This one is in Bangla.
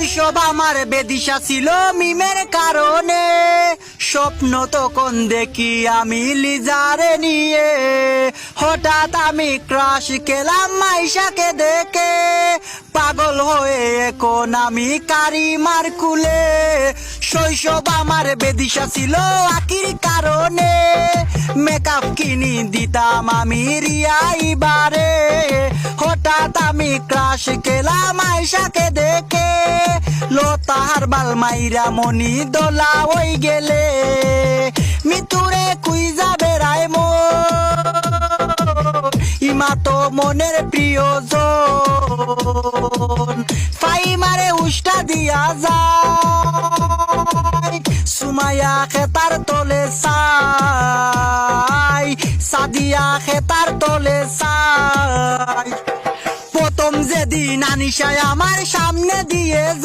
শৈশব আমার বেদিশা ছিল মিমের কারণে, স্বপ্ন তখন দেখি আমি লিজারে নিয়ে, হঠাৎ আমি ক্রাশ খেলাম মাইশাকে দেখে, পাগল হয়ে এখন আমি কারিমার কুলে। শৈশব আমার বেদিশা ছিল আকির কারণে, মেকআপ কিনি দিতাম আমি রিয়াইবারে, হঠাৎ আমি ক্রাশ খেলাম আয়শাকে দেখে, লতাহার বাল মাইরা মনি দোলা ওই গেলে, মিতুরে কুইজা বেড়ায় ইমা তো মনের প্রিয়জন, ফাইমারে উষ্টা দিয়া যায়, সুমাইয়া খেতার তলে চাই, সাদিয়া খেতার তলে চাই। প্রথম যেদিন আনিশায় আমার সামনে দিয়ে